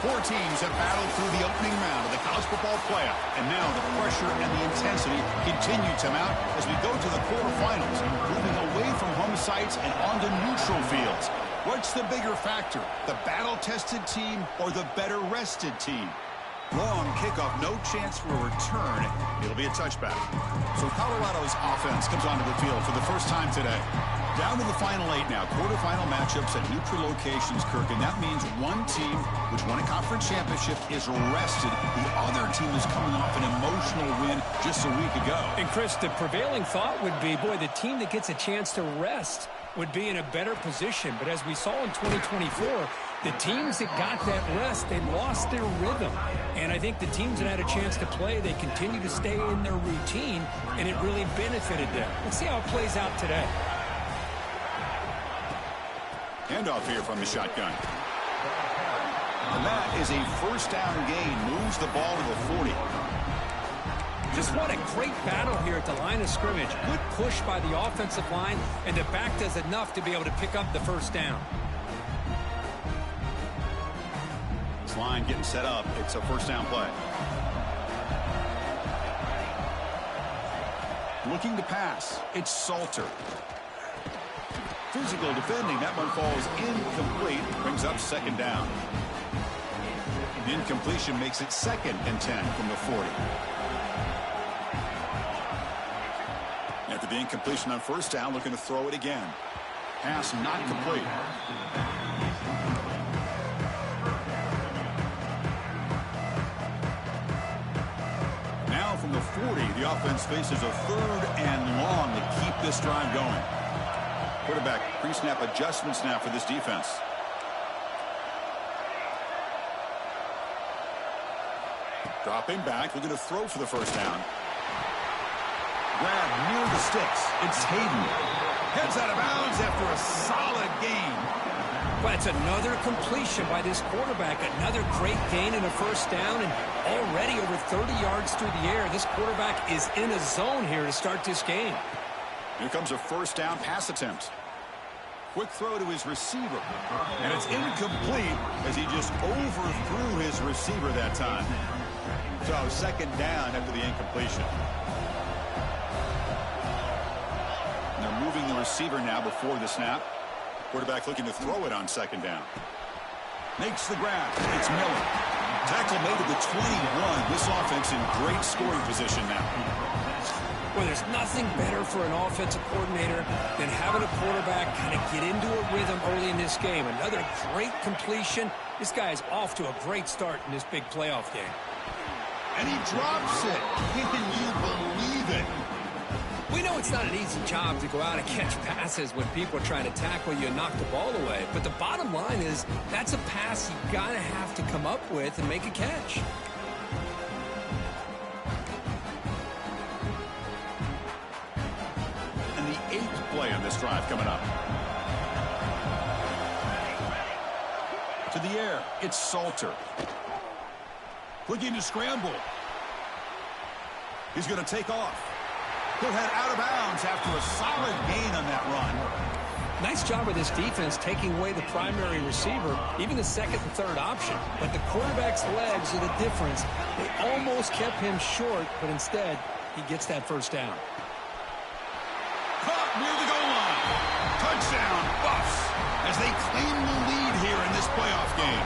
Four teams have battled through the opening round of the college football playoff, and now the pressure and the intensity continue to mount as we go to the quarterfinals, moving away from home sites and onto neutral fields. What's the bigger factor, the battle-tested team or the better-rested team? Long kickoff, no chance for a return. It'll be a touchback. So Colorado's offense comes onto the field for the first time today. Down to the final 8 now. Quarterfinal matchups at neutral locations, Kirk, and that means one team which won a conference championship is rested. The other team is coming off an emotional win just a week ago. And, Chris, the prevailing thought would be, boy, the team that gets a chance to rest would be in a better position. But as we saw in 2024, the teams that got that rest, they lost their rhythm. And I think the teams that had a chance to play, they continue to stay in their routine, and it really benefited them. Let's see how it plays out today. Handoff here from the shotgun. And that is a first down gain. Moves the ball to the 40. Just what a great battle here at the line of scrimmage. Good push by the offensive line, and the back does enough to be able to pick up the first down. This line getting set up. It's a first down play. Looking to pass. It's Salter. Physical defending. That one falls incomplete. Brings up second down. Incompletion makes it 2nd and 10 from the 40. After the incompletion on first down, looking to throw it again. Pass not complete. Now from the 40, the offense faces a 3rd and long to keep this drive going. Quarterback pre-snap adjustments now for this defense. Dropping back, looking to throw for the first down. Grab near the sticks. It's Hayden. Heads out of bounds after a solid gain. Well, it's another completion by this quarterback. Another great gain and a first down, and already over 30 yards through the air. This quarterback is in a zone here to start this game. Here comes a first down pass attempt. Quick throw to his receiver. And it's incomplete as he just overthrew his receiver that time. So second down after the incompletion. They're moving the receiver now before the snap. Quarterback looking to throw it on second down. Makes the grab. It's Miller. Tackle made at the 21. This offense in great scoring position now. Well, there's nothing better for an offensive coordinator than having a quarterback kind of get into a rhythm early in this game. Another great completion. This guy is off to a great start in this big playoff game. And he drops it. Can you believe it? We know it's not an easy job to go out and catch passes when people are trying to tackle you and knock the ball away. But the bottom line is that's a pass you got to have to come up with and make a catch. Play on this drive coming up. To the air, it's Salter. Looking to scramble. He's going to take off. He'll head out of bounds after a solid gain on that run. Nice job of this defense taking away the primary receiver, even the second and third option. But the quarterback's legs are the difference. They almost kept him short, but instead, he gets that first down. Caught near the goal line. Touchdown, Buffs, as they claim the lead here in this playoff game.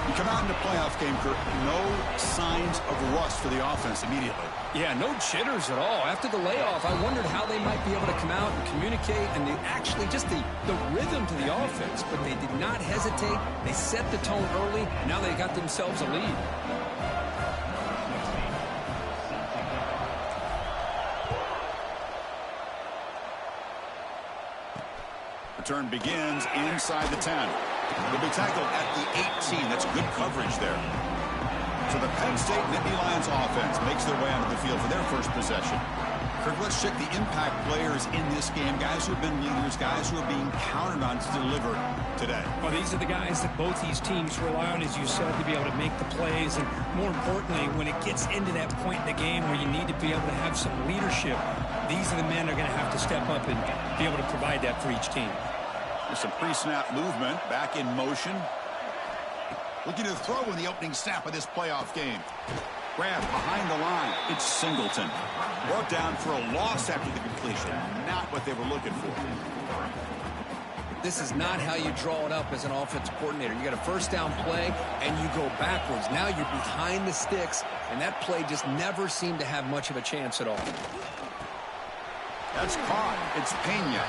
You come out in the playoff game, Kirk, no signs of rust for the offense immediately. Yeah, no jitters at all. After the layoff, I wondered how they might be able to come out and communicate and actually just the rhythm to the offense. But they did not hesitate. They set the tone early. Now they got themselves a lead. Return begins inside the 10. They'll be tackled at the 18. That's good coverage there. So the Penn State Nittany Lions offense makes their way onto the field for their first possession. Kirk, let's check the impact players in this game. Guys who have been leaders, guys who are being counted on to deliver today. Well, these are the guys that both these teams rely on, as you said, to be able to make the plays. And more importantly, when it gets into that point in the game where you need to be able to have some leadership, these are the men that are going to have to step up and be able to provide that for each team. There's some pre-snap movement, back in motion. Looking to throw in the opening snap of this playoff game. Grab behind the line. It's Singleton. Brought down for a loss after the completion. Not what they were looking for. This is not how you draw it up as an offensive coordinator. You got a first down play, and you go backwards. Now you're behind the sticks, and that play just never seemed to have much of a chance at all. That's caught. It's Pena.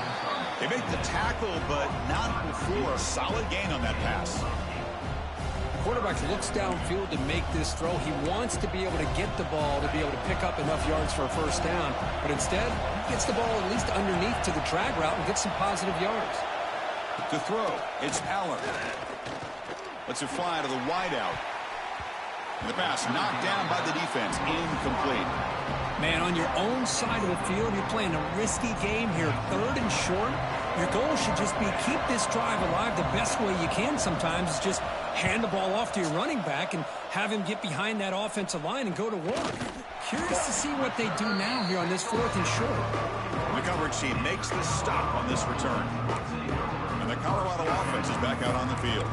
They make the tackle, but not before a solid gain on that pass. Quarterback looks downfield to make this throw. He wants to be able to get the ball to be able to pick up enough yards for a first down, but instead, he gets the ball at least underneath to the drag route and gets some positive yards. To throw, it's Aller. Lets it fly to the wideout. And the pass knocked down by the defense. Incomplete. Man, on your own side of the field, you're playing a risky game here. 3rd and short. Your goal should just be keep this drive alive the best way you can sometimes is just hand the ball off to your running back and have him get behind that offensive line and go to work. Curious to see what they do now here on this 4th and short. The coverage team makes the stop on this return. And the Colorado offense is back out on the field.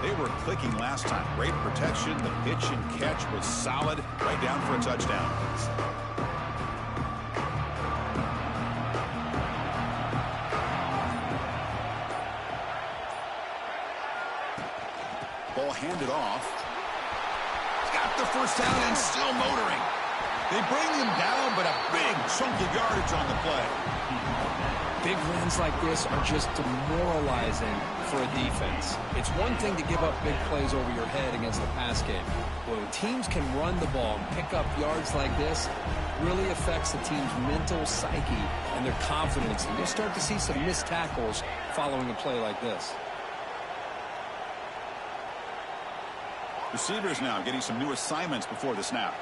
They were clicking last time. Great protection. The pitch and catch was solid. Right down for a touchdown. Ball handed off. He's got the first down and still motoring. They bring him down, but a big chunk of yardage on the play. Big runs like this are just demoralizing for a defense. It's one thing to give up big plays over your head against the pass game. When teams can run the ball and pick up yards like this, really affects the team's mental psyche and their confidence. And you'll start to see some missed tackles following a play like this. Receivers now getting some new assignments before the snap.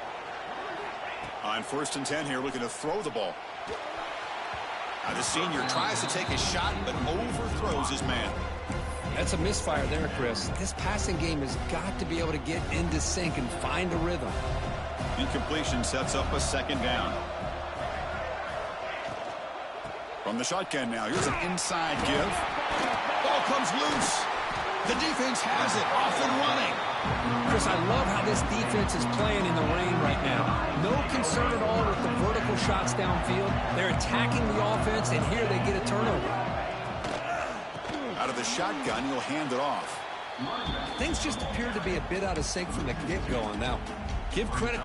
On 1st and 10 here, looking to throw the ball. Now the senior tries to take a shot, but overthrows his man. That's a misfire there, Chris. This passing game has got to be able to get into sync and find a rhythm. Incompletion sets up a 2nd down. From the shotgun now, here's an inside give. Ball comes loose. The defense has it, off and running. Chris, I love how this defense is playing in the rain right now. No concern at all with the vertical shots downfield. They're attacking the offense, and here they get a turnover. Out of the shotgun, he'll hand it off. Things just appear to be a bit out of sync from the get-go on that one. Give credit.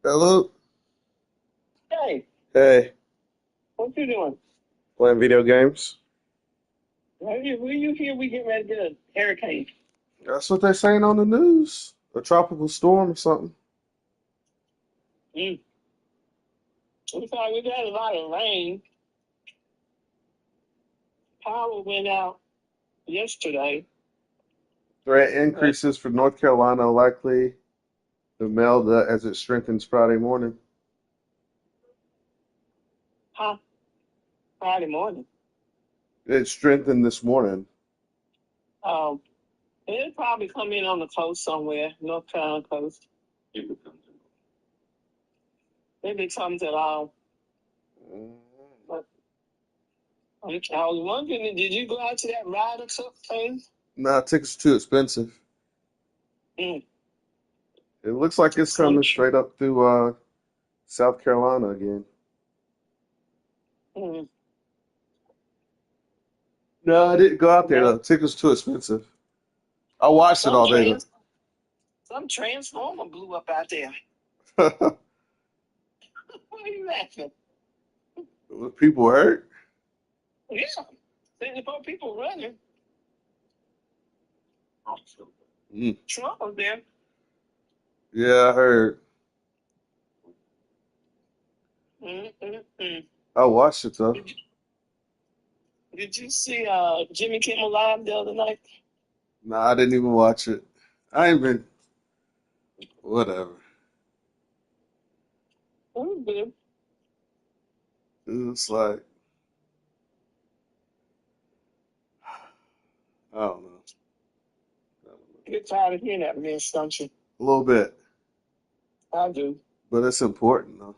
Hello. Hey, Hey. what you doing? Playing video games. When you hear we get ready to get a hurricane? That's what they're saying on the news. A tropical storm or something. Looks like we got a lot of rain. Power went out yesterday. Threat increases for North Carolina likely to meld as it strengthens Friday morning. Huh? Friday morning. It strengthened this morning. It'll probably come in on the coast somewhere, North Carolina coast. If it comes at all. But I was wondering, did you go out to that Ryder Cup thing? Nah, tickets too expensive. Mm. It looks like it's coming straight up through South Carolina again. Mm. No, I didn't go out there though. Tickets too expensive. I watched it all day. Some transformer blew up out there. Though. What are you laughing? Was people hurt? Yeah. 74 people running. Trump was there. Yeah, I heard. I watched it though. Did you see Jimmy Kimmel Live the other night? Nah, I didn't even watch it. I ain't been. Whatever. It was good. It's like, I don't know. Get tired of hearing that mess, don't you? A little bit, I do. but it's important though.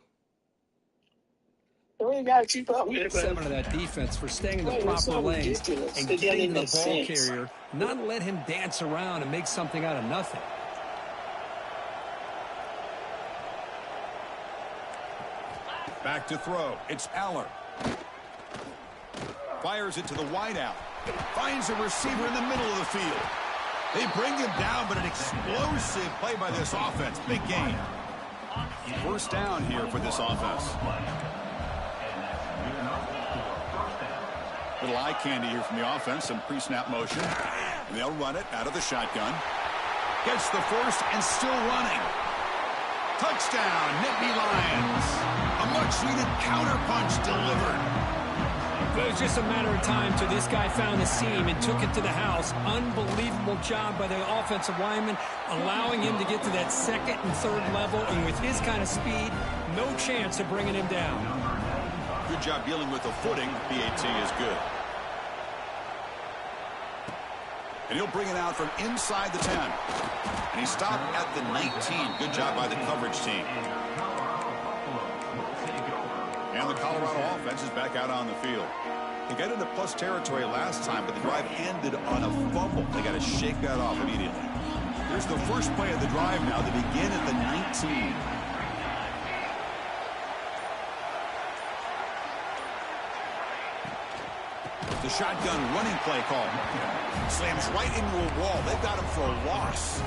We got to keep up with it, bro. 7 of that defense for staying in the Wait, proper so lanes ridiculous. and It doesn't getting the make ball sense. carrier, not let him dance around and make something out of nothing. Back to throw. It's Aller. Fires it to the wideout. Finds a receiver in the middle of the field. They bring him down, but an explosive play by this offense. Big gain. First down here for this offense. Little eye candy here from the offense. Some pre-snap motion. And they'll run it out of the shotgun. Gets the first and still running. Touchdown, Nittany Lions. A much-needed counterpunch delivered. It was just a matter of time till this guy found a seam and took it to the house. Unbelievable job by the offensive lineman, allowing him to get to that second and third level. And with his kind of speed, no chance of bringing him down. Good job dealing with the footing. PAT is good. And he'll bring it out from inside the 10. And he stopped at the 19. Good job by the coverage team. And the Colorado offense is back out on the field. They got into plus territory last time, but the drive ended on a fumble. They got to shake that off immediately. Here's the first play of the drive now. They begin at the 19. The shotgun running play call. Slams right into a wall. They've got him for a loss.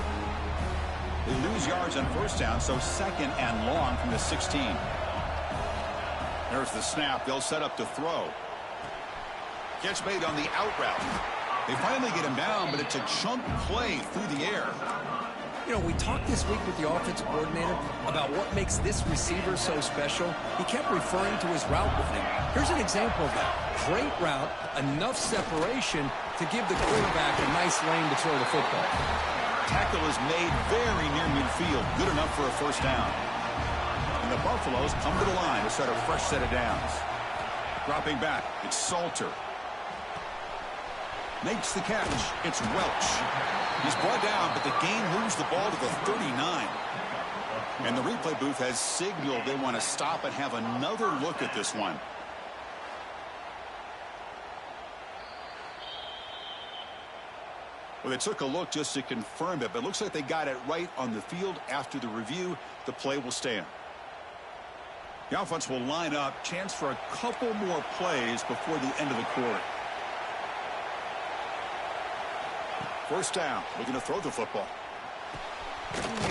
They lose yards on first down, so second and long from the 16. There's the snap. They'll set up to throw. Catch made on the out route. They finally get him down, but it's a chunk play through the air. You know, we talked this week with the offensive coordinator about what makes this receiver so special. He kept referring to his route running. Here's an example of that. Great route, enough separation to give the quarterback a nice lane to throw the football. Tackle is made very near midfield. Good enough for a first down. And the Buffaloes come to the line to start a fresh set of downs. Dropping back, it's Salter. Makes the catch. It's Welch. He's brought down, but the game moves the ball to the 39. And the replay booth has signaled they want to stop and have another look at this one. Well, they took a look just to confirm it, but it looks like they got it right on the field. After the review, the play will stand. The offense will line up. Chance for a couple more plays before the end of the quarter. First down, looking to throw the football.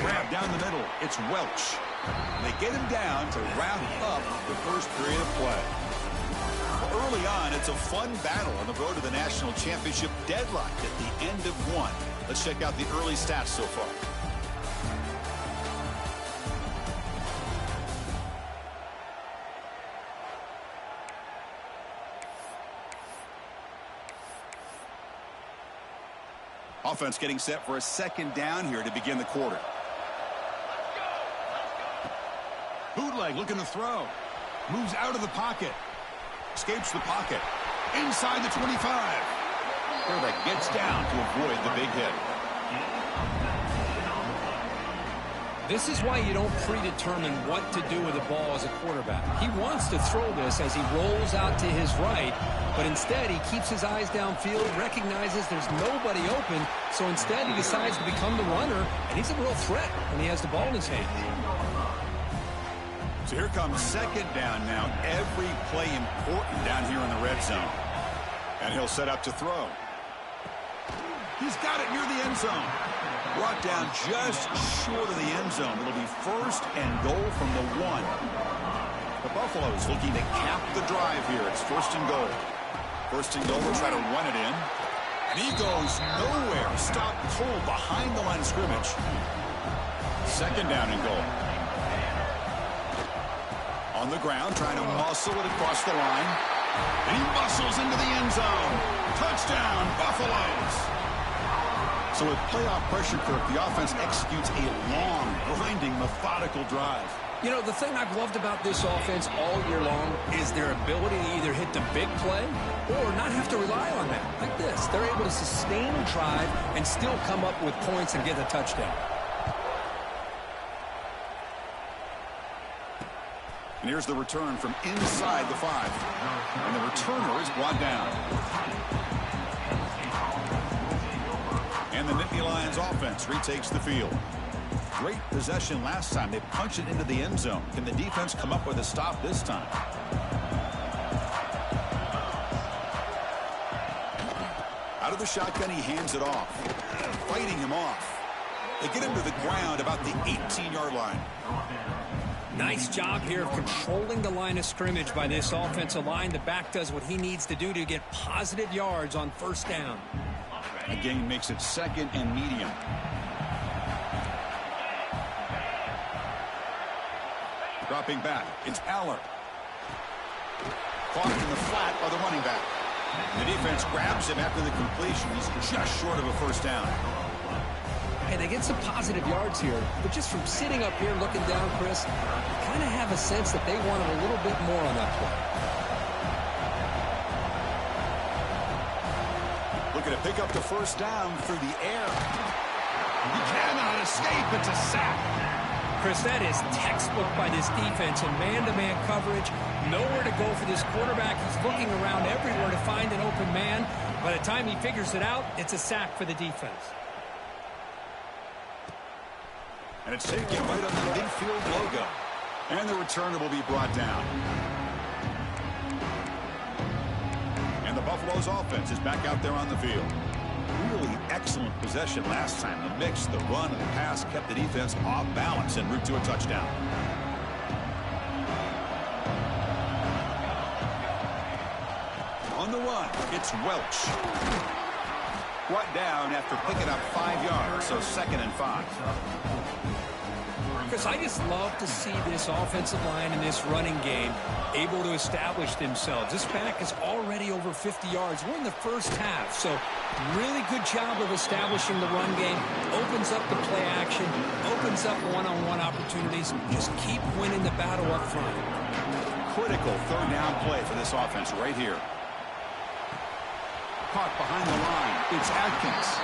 Grab down the middle. It's Welch. And they get him down to wrap up the first period of play. Well, early on, it's a fun battle on the road to the national championship, deadlocked at the end of one. Let's check out the early stats so far. Offense getting set for a second down here to begin the quarter. Bootleg looking to throw. Moves out of the pocket. Escapes the pocket. Inside the 25. Quarterback gets down to avoid the big hit. This is why you don't predetermine what to do with the ball as a quarterback. He wants to throw this as he rolls out to his right, but instead he keeps his eyes downfield, recognizes there's nobody open, so instead he decides to become the runner, and he's a real threat when he has the ball in his hand. So here comes second down now. Every play important down here in the red zone. And he'll set up to throw. He's got it near the end zone. Brought down just short of the end zone. It'll be first and goal from the 1. The Buffaloes looking to cap the drive here. It's first and goal. First and goal, they'll try to run it in. And he goes nowhere. Stopped cold behind the line of scrimmage. Second down and goal. On the ground, trying to muscle it across the line. And he muscles into the end zone. Touchdown, Buffaloes. So with playoff pressure, Kirk, the offense executes a long, grinding, methodical drive. You know, the thing I've loved about this offense all year long is their ability to either hit the big play or not have to rely on that. Like this, they're able to sustain a drive and still come up with points and get a touchdown. And here's the return from inside the 5. And the returner is brought down. And the Nittany Lions offense retakes the field. Great possession last time. They punched it into the end zone. Can the defense come up with a stop this time? Out of the shotgun, he hands it off. Fighting him off. They get him to the ground about the 18-yard line. Nice job here of controlling the line of scrimmage by this offensive line. The back does what he needs to do to get positive yards on first down. The gain makes it 2nd and medium. Dropping back, it's Aller. Caught in the flat by the running back. The defense grabs him after the completion. He's just short of a first down. Hey, they get some positive yards here, but just from sitting up here looking down, Chris, you kind of have a sense that they wanted a little bit more on that play. Looking to pick up the first down through the air. He cannot escape. It's a sack. Chris, that is textbook by this defense in man-to-man coverage. Nowhere to go for this quarterback. He's looking around everywhere to find an open man. By the time he figures it out, it's a sack for the defense. And it's taken right on the midfield logo. And the returner will be brought down. And the Buffalo's offense is back out there on the field. Really excellent possession last time. The mix, the run, and the pass kept the defense off balance en route to a touchdown. On the run, it's Welch. Brought down after picking up 5 yards, so 2nd and 5. Chris, I just love to see this offensive line in this running game able to establish themselves. This back is already over 50 yards. We're in the first half, so really good job of establishing the run game. Opens up the play action, opens up one-on-one opportunities. Just keep winning the battle up front. Critical 3rd down play for this offense right here. Caught behind the line. It's Atkins.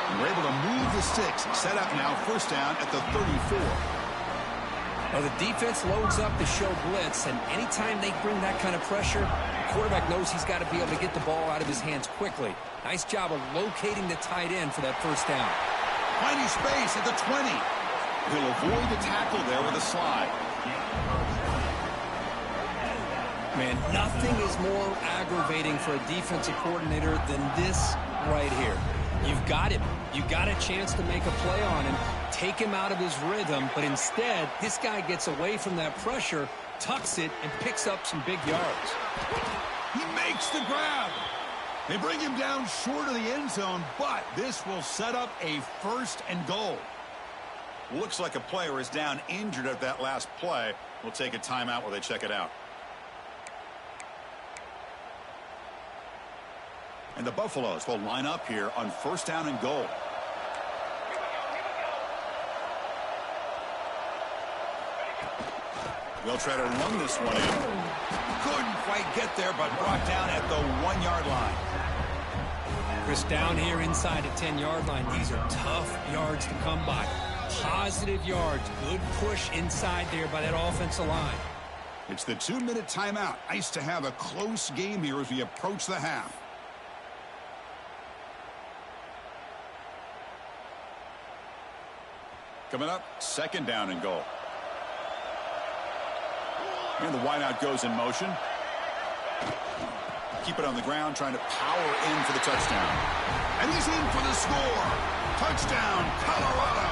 And we're able to move the sticks. Set up now, first down at the 34. Well, the defense loads up to show blitz, and anytime they bring that kind of pressure, the quarterback knows he's got to be able to get the ball out of his hands quickly. Nice job of locating the tight end for that first down. Finding space at the 20. He'll avoid the tackle there with a slide. Man, nothing is more aggravating for a defensive coordinator than this right here. You've got him. You got a chance to make a play on him, take him out of his rhythm, but instead, this guy gets away from that pressure, tucks it, and picks up some big yards. He makes the grab. They bring him down short of the end zone, but this will set up a 1st and goal. Looks like a player is down injured at that last play. We'll take a timeout while they check it out. And the Buffaloes will line up here on 1st down and goal. They'll try to run this one in. Couldn't quite get there, but brought down at the 1-yard line. Chris, down here inside the 10-yard line, these are tough yards to come by. Positive yards, good push inside there by that offensive line. It's the 2-minute timeout. Nice to have a close game here as we approach the half. Coming up, 2nd down and goal. And the wideout goes in motion. Keep it on the ground, trying to power in for the touchdown. And he's in for the score. Touchdown, Colorado.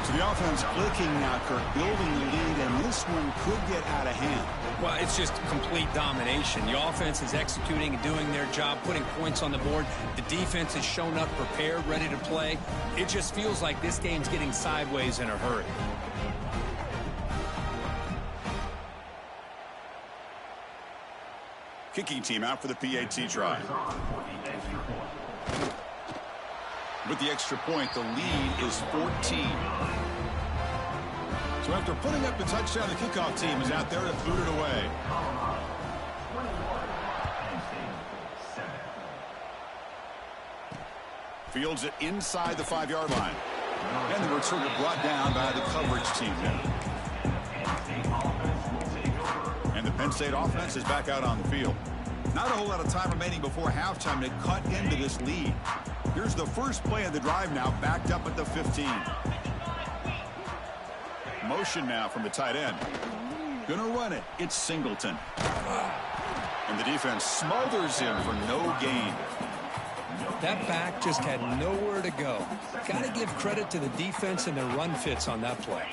So the offense clicking now, Kirk, building the lead, and this one could get out of hand. Well, it's just complete domination. The offense is executing and doing their job, putting points on the board. The defense has shown up prepared, ready to play. It just feels like this game's getting sideways in a hurry. Kicking team out for the PAT try. With the extra point, the lead is 14. So after putting up the touchdown, the kickoff team is out there to boot it away. Fields it inside the 5-yard line. And the returner brought down by the coverage team there. Penn State offense is back out on the field. Not a whole lot of time remaining before halftime to cut into this lead. Here's the first play of the drive now, backed up at the 15. Motion now from the tight end. Gonna run it. It's Singleton. And the defense smothers him for no gain. That back just had nowhere to go. Got to give credit to the defense and their run fits on that play.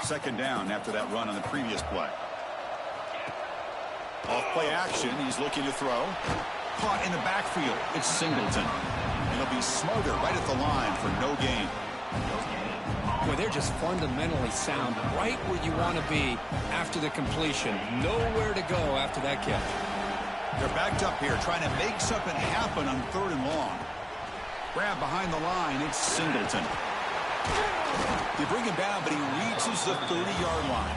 Second down after that run on the previous play. Off play action. He's looking to throw. Caught in the backfield. It's Singleton. And he'll be smothered right at the line for no gain. Boy, they're just fundamentally sound, right where you want to be after the completion. Nowhere to go after that catch. They're backed up here trying to make something happen on 3rd and long. Grab behind the line. It's Singleton. They bring him down, but he reaches the 30-yard line.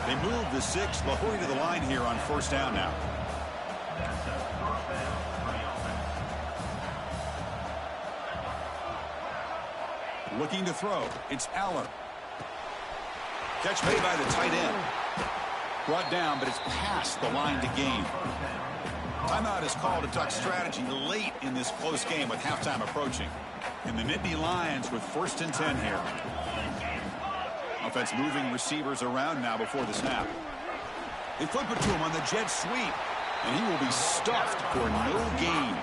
They move the 6. They'll hurry to the line here on 1st down now. Looking to throw. It's Aller. Catch made by the tight end. Brought down, but it's past the line to gain. Timeout is called to duck strategy late in this close game with halftime approaching. And the Nittany Lions with 1st and 10 here. Offense moving receivers around now before the snap. They flip it to him on the jet sweep. And he will be stuffed for no gain.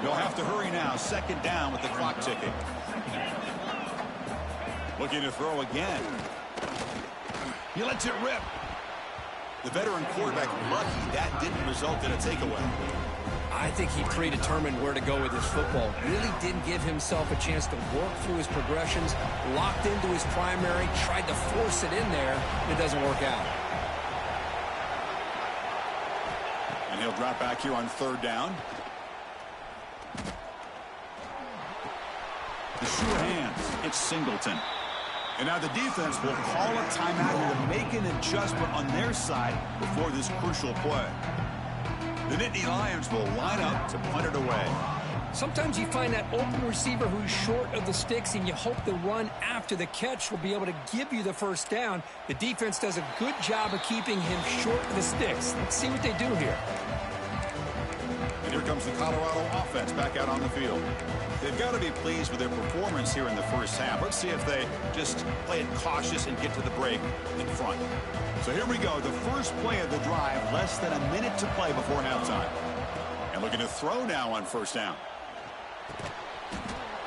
They'll have to hurry now. 2nd down with the clock ticking. Looking to throw again. He lets it rip. The veteran quarterback lucky that didn't result in a takeaway. I think he predetermined where to go with his football. Really didn't give himself a chance to work through his progressions. Locked into his primary. Tried to force it in there. It doesn't work out. And he'll drop back here on 3rd down. The sure hands. It's Singleton. And now the defense will call a timeout here to make an adjustment on their side before this crucial play. The Nittany Lions will line up to punt it away. Sometimes you find that open receiver who's short of the sticks, and you hope the run after the catch will be able to give you the 1st down. The defense does a good job of keeping him short of the sticks. Let's see what they do here. And here comes the Colorado offense back out on the field. They've got to be pleased with their performance here in the 1st half. Let's see if they just play it cautious and get to the break in front. So here we go. The first play of the drive, less than a minute to play before halftime. And looking to throw now on 1st down.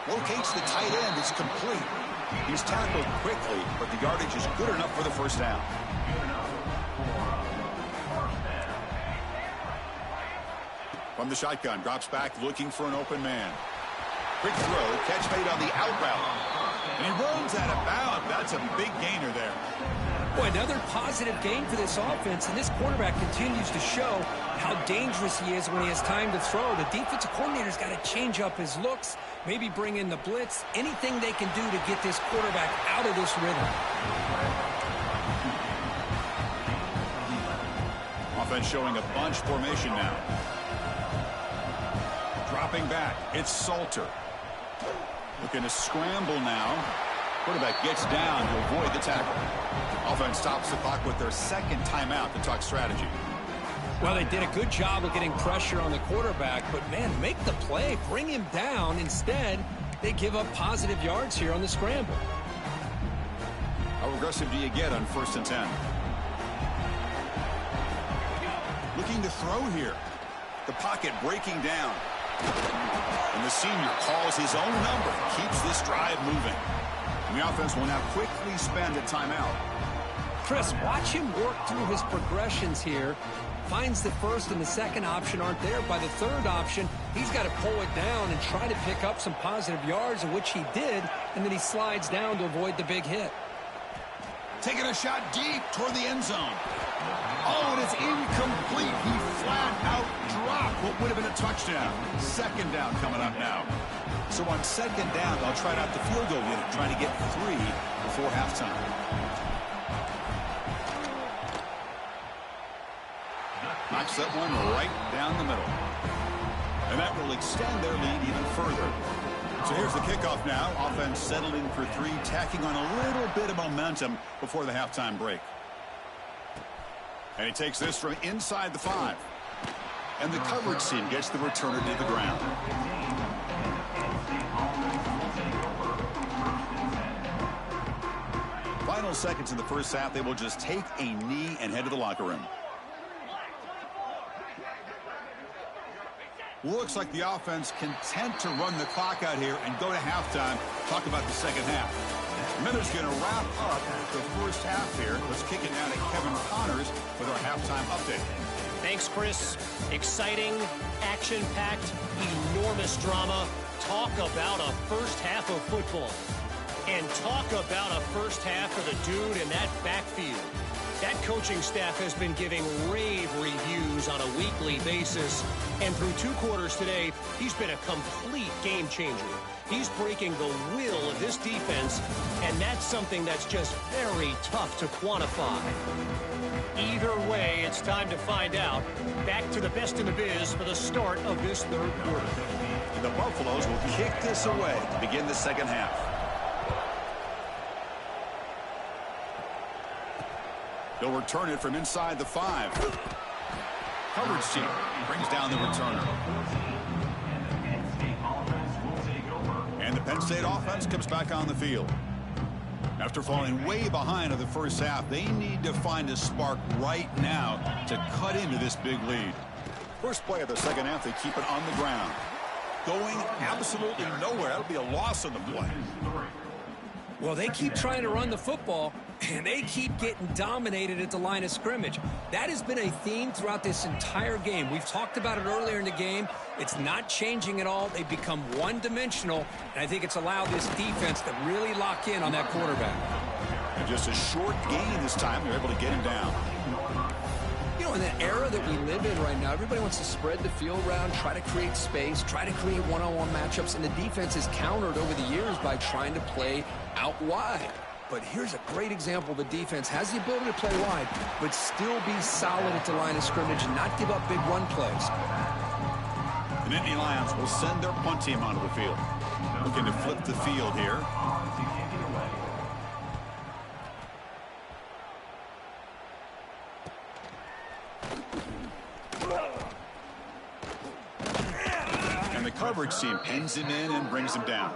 Locates the tight end. It's complete. He's tackled quickly, but the yardage is good enough for the 1st down. From the shotgun, drops back looking for an open man. Quick throw, catch made on the out route. And he runs out of bounds. That's a big gainer there. Boy, another positive gain for this offense, and this quarterback continues to show how dangerous he is when he has time to throw. The defensive coordinator's got to change up his looks, maybe bring in the blitz, anything they can do to get this quarterback out of this rhythm. Offense showing a bunch formation now. Dropping back, it's Salter. Looking to scramble now. Quarterback gets down to avoid the tackle. Offense stops the clock with their 2nd timeout to talk strategy. Well, they did a good job of getting pressure on the quarterback, but, man, make the play, bring him down. Instead, they give up positive yards here on the scramble. How aggressive do you get on 1st and 10? Looking to throw here. The pocket breaking down. And the senior calls his own number, keeps this drive moving. And the offense will now quickly spend a timeout. Chris, watch him work through his progressions here. Finds the 1st and the 2nd option aren't there. By the 3rd option, he's got to pull it down and try to pick up some positive yards, of which he did, and then he slides down to avoid the big hit. Taking a shot deep toward the end zone. Oh, and it's incomplete. He flat out dropped what would have been a touchdown. 2nd down coming up now. So on 2nd down, they'll try out the field goal unit, trying to get 3 before halftime. Knocks that one right down the middle. And that will extend their lead even further. So here's the kickoff now. Offense settled in for 3, tacking on a little bit of momentum before the halftime break. And he takes this from inside the 5. And the coverage team gets the returner to the ground. Final seconds in the first half, they will just take a knee and head to the locker room. Looks like the offense content to run the clock out here and go to halftime. Talk about the second half. Miller's going to wrap up the first half here. Let's kick it down to Kevin Connors with our halftime update. Thanks, Chris. Exciting, action-packed, enormous drama. Talk about a first half of football. And talk about a first half for the dude in that backfield. That coaching staff has been giving rave reviews on a weekly basis. And through 2 quarters today, he's been a complete game changer. He's breaking the will of this defense, and that's something that's just very tough to quantify. Either way, it's time to find out. Back to the best in the biz for the start of this third quarter. The Buffaloes will kick this away to begin the second half. They'll return it from inside the 5. Coverage team brings down the returner. And the Penn State offense comes back on the field. After falling way behind in the first half, they need to find a spark right now to cut into this big lead. First play of the second half, they keep it on the ground. Going absolutely nowhere. That'll be a loss on the play. Well, they keep trying to run the football, and they keep getting dominated at the line of scrimmage. That has been a theme throughout this entire game. We've talked about it earlier in the game. It's not changing at all. They've become one-dimensional, and I think it's allowed this defense to really lock in on that quarterback. And just a short gain this time. They're able to get him down. You know, in the era that we live in right now, everybody wants to spread the field around, try to create space, try to create one-on-one matchups, and the defense is countered over the years by trying to play out wide. But here's a great example. The defense has the ability to play wide, but still be solid at the line of scrimmage and not give up big run plays. The Nittany Lions will send their punt team onto the field. Looking to flip the field here. And the coverage team pins him in and brings him down.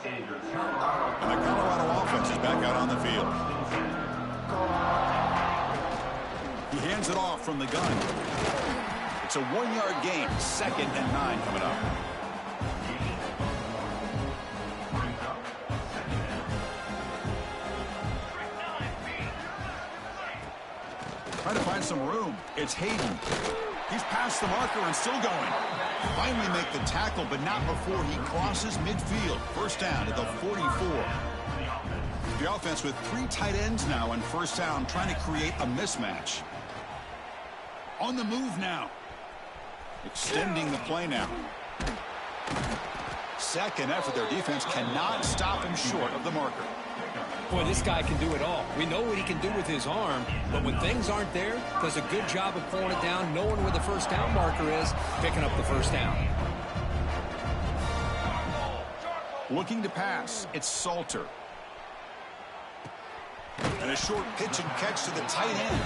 And the Colorado offense is back out on the field. He hands it off from the gun. It's a 1-yard gain. 2nd and 9 coming up. Trying to find some room. It's Hayden. He's past the marker and still going. Finally make the tackle, but not before he crosses midfield. First down at the 44. The offense with 3 tight ends now on first down, trying to create a mismatch. On the move now. Extending the play now. Second effort. Their defense cannot stop him short of the marker. Boy, this guy can do it all. We know what he can do with his arm, but when things aren't there, does a good job of pulling it down, knowing where the first down marker is, picking up the first down. Looking to pass, it's Salter. And a short pitch and catch to the tight end.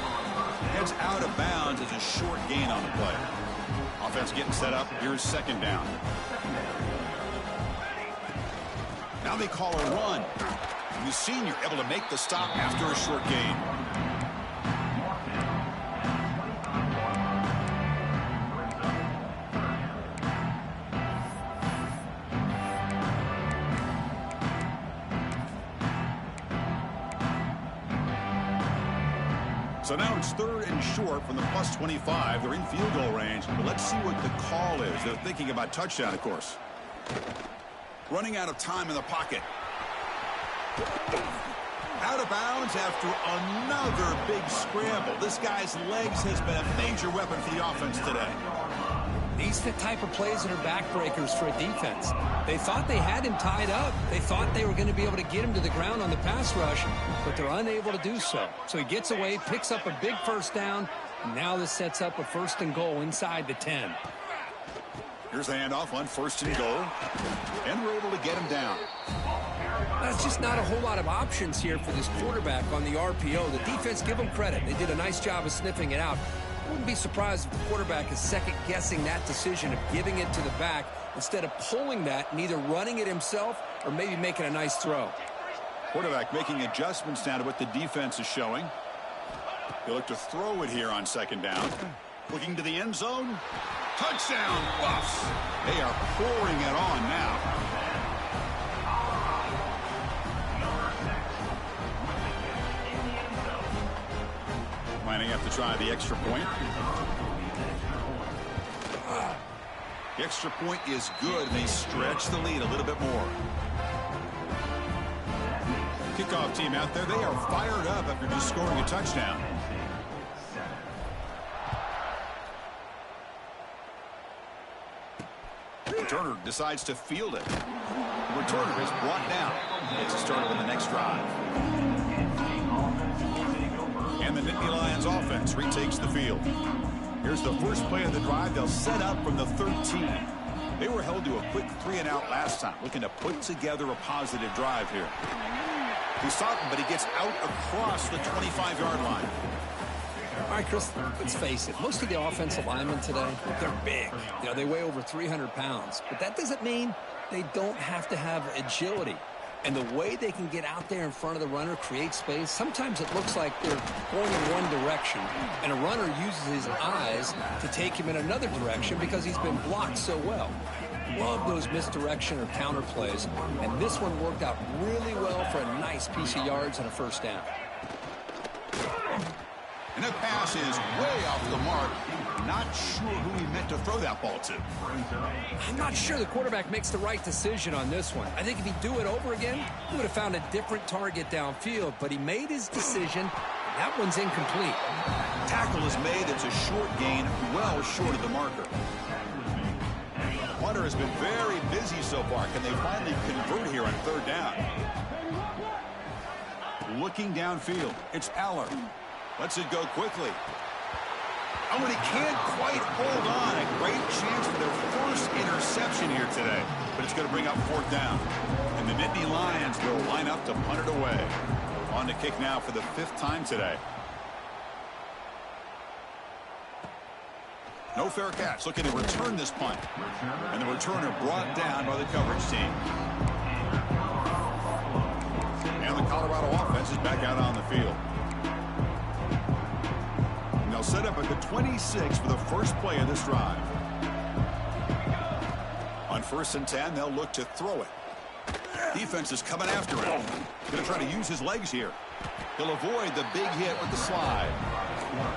Heads out of bounds as a short gain on the play. Offense getting set up. Here's second down. Now they call a run. The senior able to make the stop after a short gain. So now it's 3rd and short from the plus 25. They're in field goal range. But let's see what the call is. They're thinking about touchdown, of course. Running out of time in the pocket. Out of bounds after another big scramble. This guy's legs has been a major weapon for the offense today. These are the type of plays that are backbreakers for a defense. They thought they had him tied up. They thought they were going to be able to get him to the ground on the pass rush, but they're unable to do so. So he gets away, picks up a big first down, and now this sets up a 1st and goal inside the 10. Here's the handoff on 1st and goal, and we're able to get him down. That's just not a whole lot of options here for this quarterback on the RPO. The defense, give them credit. They did a nice job of sniffing it out. I wouldn't be surprised if the quarterback is second-guessing that decision of giving it to the back instead of pulling that and either running it himself or maybe making a nice throw. Quarterback making adjustments now to what the defense is showing. He'll look to throw it here on second down. Looking to the end zone. Touchdown, Buffs. They are pouring it on now. Lining up to try the extra point. The extra point is good, and they stretch the lead a little bit more. Kickoff team out there, they are fired up after just scoring a touchdown. Returner decides to field it. The returner is brought down. It's started with the next drive. And the Nittany Lions offense retakes the field. Here's the first play of the drive. They'll set up from the 13. They were held to a quick 3-and-out last time, looking to put together a positive drive here. He stopped him, but he gets out across the 25-yard line. All right, Chris, let's face it. Most of the offensive linemen today, they're big. You know, they weigh over 300 pounds. But that doesn't mean they don't have to have agility. And the way they can get out there in front of the runner, create space, sometimes it looks like they're going in one direction, and a runner uses his eyes to take him in another direction because he's been blocked so well. Love those misdirection or counter plays, and this one worked out really well for a nice piece of yards and a first down. And that pass is way off the mark. Not sure who he meant to throw that ball to. I'm not sure the quarterback makes the right decision on this one. I think if he'd do it over again, he would have found a different target downfield, but he made his decision. That one's incomplete. Tackle is made. It's a short gain, well short of the marker. Hunter has been very busy so far. Can they finally convert here on third down? Looking downfield, it's Aller. Lets it go quickly. Oh, and he can't quite hold on. A great chance for their first interception here today. But it's going to bring up fourth down. And the Nittany Lions will line up to punt it away. On to kick now for the 5th time today. No fair catch. Looking to return this punt. And the returner brought down by the coverage team. And the Colorado offense is back out on the field. They'll set up at the 26 for the first play of this drive. On 1st and 10, they'll look to throw it. Defense is coming after him. Going to try to use his legs here. He'll avoid the big hit with the slide.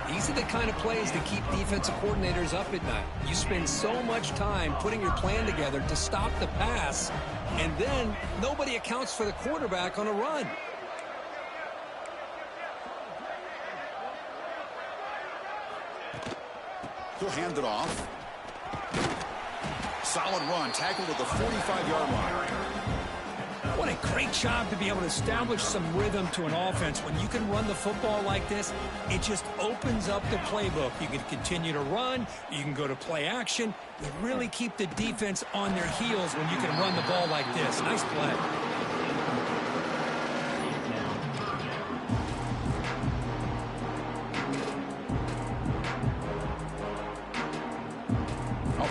These are the kind of plays that keep defensive coordinators up at night. You spend so much time putting your plan together to stop the pass, and then nobody accounts for the quarterback on a run. He'll hand it off. Solid run, tackled at the 45-yard line. What a great job to be able to establish some rhythm to an offense. When you can run the football like this, it just opens up the playbook. You can continue to run. You can go to play action. You really keep the defense on their heels when you can run the ball like this. Nice play.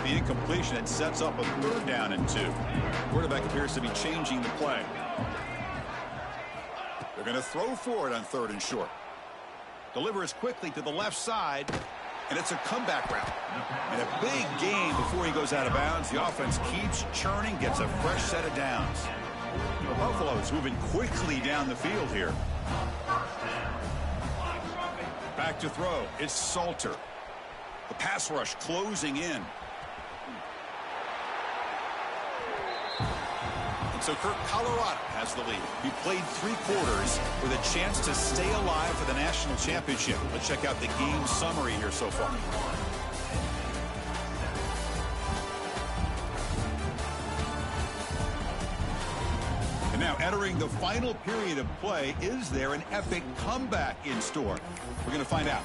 The incompletion, it sets up a 3rd down and 2. Quarterback appears to be changing the play. They're going to throw for it on 3rd and short. Delivers quickly to the left side, and it's a comeback route. And a big gain before he goes out of bounds. The offense keeps churning, gets a fresh set of downs. The Buffalo's moving quickly down the field here. Back to throw. It's Salter. The pass rush closing in. And so Colorado has the lead. He played 3 quarters with a chance to stay alive for the national championship. Let's check out the game summary here so far. And now entering the final period of play, is there an epic comeback in store? We're going to find out.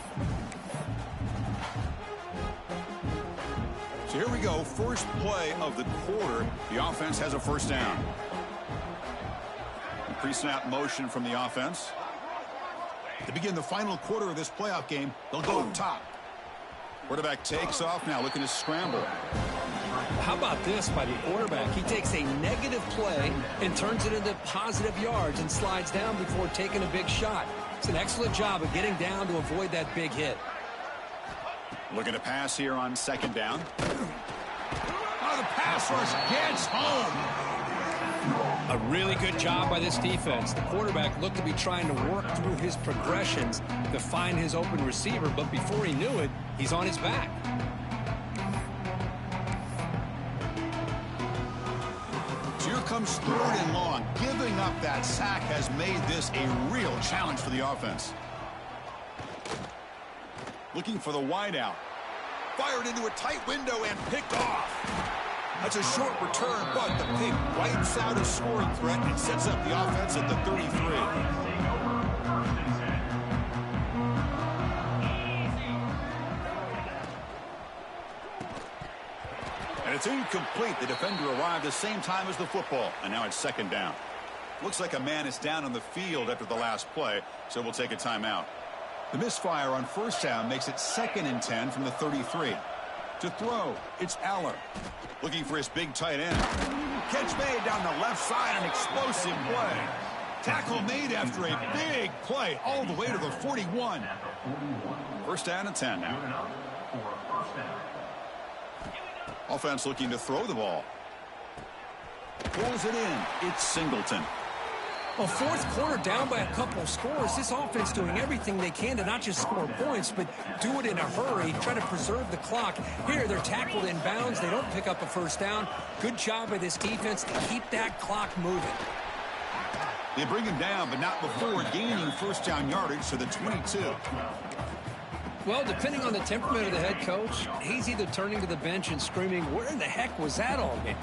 So here we go, first play of the quarter. The offense has a first down. Pre-snap motion from the offense. To begin the final quarter of this playoff game, they'll go up top. Quarterback takes off now, looking to scramble. How about this by the quarterback? He takes a negative play and turns it into positive yards and slides down before taking a big shot. It's an excellent job of getting down to avoid that big hit. Looking to pass here on second down. Oh, the pass rush gets home. A really good job by this defense. The quarterback looked to be trying to work through his progressions to find his open receiver, but before he knew it, he's on his back. So here comes 3rd and long. Giving up that sack has made this a real challenge for the offense. Looking for the wideout. Fired into a tight window and picked off. That's a short return, but the pick wipes out a scoring threat and sets up the offense at the 33. And it's incomplete. The defender arrived the same time as the football, and now it's second down. Looks like a man is down on the field after the last play, so we'll take a timeout. The misfire on first down makes it 2nd and 10 from the 33. To throw, it's Aller. Looking for his big tight end. Catch made down the left side, an explosive play. Tackle made after a big play all the way to the 41. First down and 10 now. Offense looking to throw the ball. Pulls it in. It's Singleton. Well, fourth quarter down by a couple of scores. This offense doing everything they can to not just score points, but do it in a hurry, try to preserve the clock. Here, they're tackled in bounds. They don't pick up a first down. Good job by this defense to keep that clock moving. They bring him down, but not before gaining first down yardage to the 22. Well, depending on the temperament of the head coach, he's either turning to the bench and screaming, where in the heck was that all game?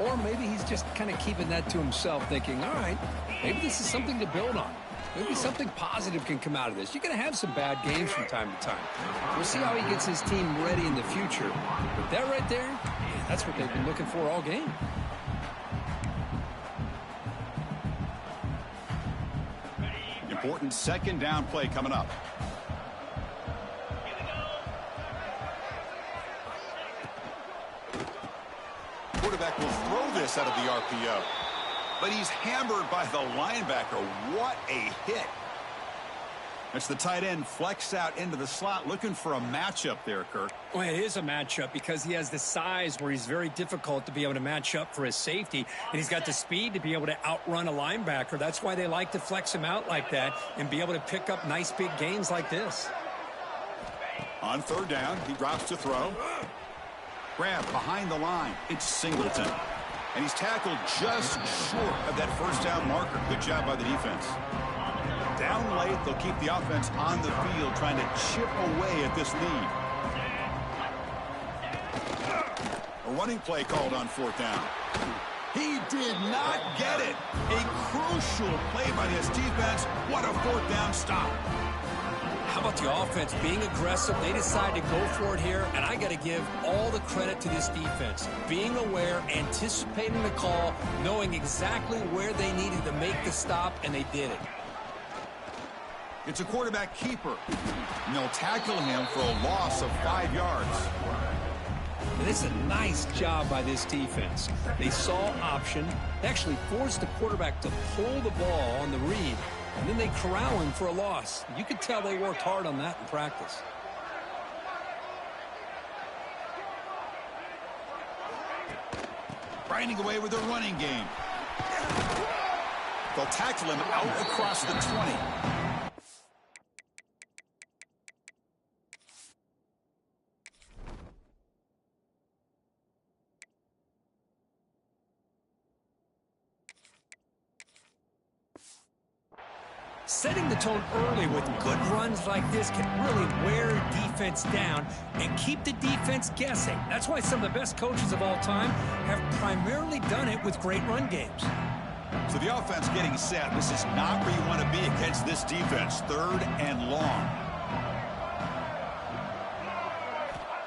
Or maybe he's just kind of keeping that to himself, thinking, all right, maybe this is something to build on. Maybe something positive can come out of this. You're going to have some bad games from time to time. We'll see how he gets his team ready in the future. But that right there, that's what they've been looking for all game. Important second down play coming up. Quarterback will throw this out of the RPO. But he's hammered by the linebacker. What a hit. That's the tight end flexed out into the slot, looking for a matchup there, Kirk. Well, it is a matchup because he has the size where he's very difficult to be able to match up for his safety, and he's got the speed to be able to outrun a linebacker. That's why they like to flex him out like that and be able to pick up nice big gains like this. On third down, he drops to throw. Grab behind the line. It's Singleton. And he's tackled just short of that first down marker. Good job by the defense. Down late, they'll keep the offense on the field trying to chip away at this lead. A running play called on fourth down. He did not get it. A crucial play by this defense. What a fourth down stop. How about the offense being aggressive? They decide to go for it here, and I got to give all the credit to this defense. Being aware, anticipating the call, knowing exactly where they needed to make the stop, and they did it. It's a quarterback keeper, and they'll tackle him for a loss of 5 yards. And this is a nice job by this defense. They saw option. They actually forced the quarterback to pull the ball on the read, and then they corral him for a loss. You could tell they worked hard on that in practice. Grinding away with their running game. They'll tackle him out across the 20. Setting the tone early with good runs like this can really wear defense down and keep the defense guessing. That's why some of the best coaches of all time have primarily done it with great run games. So the offense getting set. This is not where you want to be against this defense. Third and long.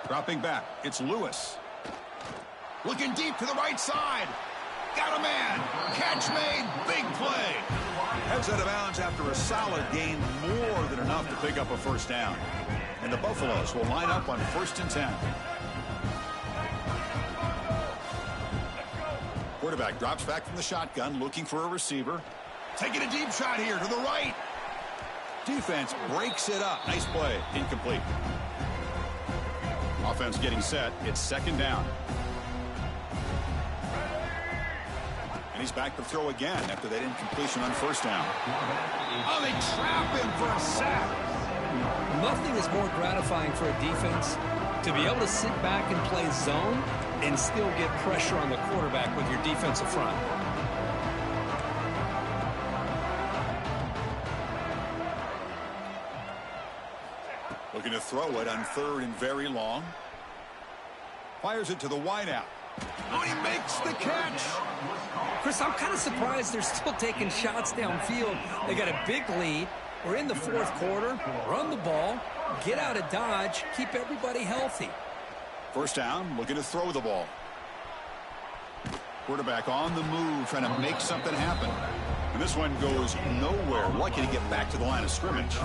Dropping back. It's Lewis. Looking deep to the right side. Got a man. Catch made. Big play. Heads out of bounds after a solid gain, more than enough to pick up a first down. And the Buffaloes will line up on 1st and 10. Quarterback drops back from the shotgun, looking for a receiver. Taking a deep shot here to the right. Defense breaks it up. Nice play. Incomplete. Offense getting set. It's 2nd down. And he's back to throw again after that incompletion on 1st down. Oh, they trap him for a sack. Nothing is more gratifying for a defense to be able to sit back and play zone and still get pressure on the quarterback with your defensive front. Looking to throw it on 3rd and very long. Fires it to the wideout. Oh, he makes the catch. Chris, I'm kind of surprised they're still taking shots downfield. They got a big lead. We're in the 4th quarter. Run the ball. Get out of Dodge. Keep everybody healthy. 1st down, looking to throw the ball. Quarterback on the move, trying to make something happen. And this one goes nowhere. Lucky to get back to the line of scrimmage.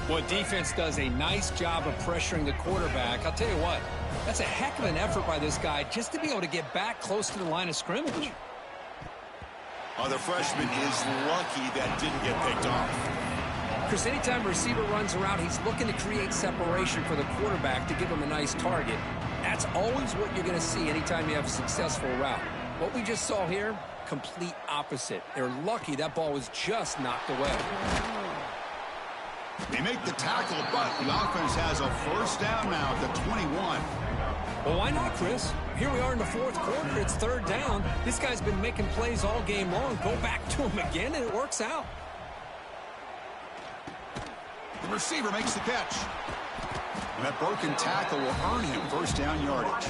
Well, defense does a nice job of pressuring the quarterback. I'll tell you what, that's a heck of an effort by this guy just to be able to get back close to the line of scrimmage. Oh, the freshman is lucky that didn't get picked off. Chris, anytime a receiver runs around, he's looking to create separation for the quarterback to give him a nice target. That's always what you're going to see anytime you have a successful route. What we just saw here, complete opposite. They're lucky that ball was just knocked away. They make the tackle, but the offense has a 1st down now at the 21. Well, why not, Chris? Here we are in the 4th quarter. It's 3rd down. This guy's been making plays all game long. Go back to him again, and it works out. The receiver makes the catch. And that broken tackle will earn him 1st down yardage.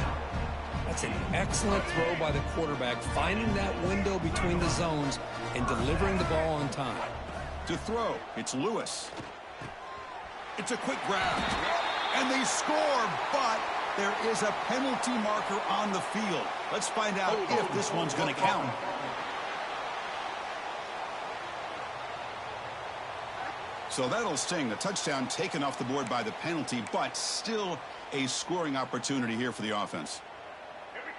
That's an excellent throw by the quarterback, finding that window between the zones and delivering the ball on time. To throw, it's Lewis. It's a quick grab. And they score, but there is a penalty marker on the field. Let's find out if this one's going to count. So that'll sting. The touchdown taken off the board by the penalty, but still a scoring opportunity here for the offense.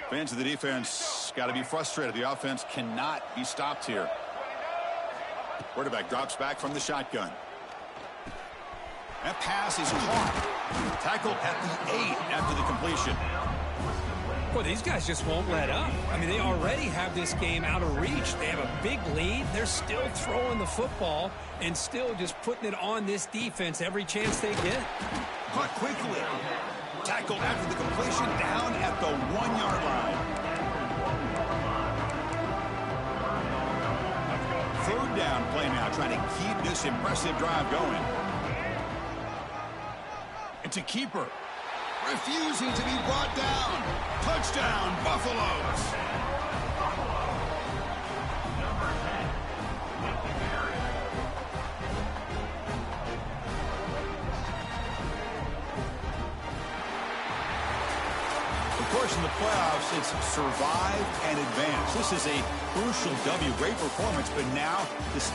Fans of the defense got to be frustrated. The offense cannot be stopped here. Quarterback drops back from the shotgun. That pass is caught. Tackled at the 8 after the completion. Well, these guys just won't let up. I mean, they already have this game out of reach. They have a big lead. They're still throwing the football and still just putting it on this defense every chance they get. Caught quickly. Tackled after the completion, down at the 1-yard line. 3rd down play now, trying to keep this impressive drive going. It's a keeper. Refusing to be brought down. Touchdown, Buffaloes. Of course, in the playoffs, it's survive and advance. This is a crucial W. Great performance, but now this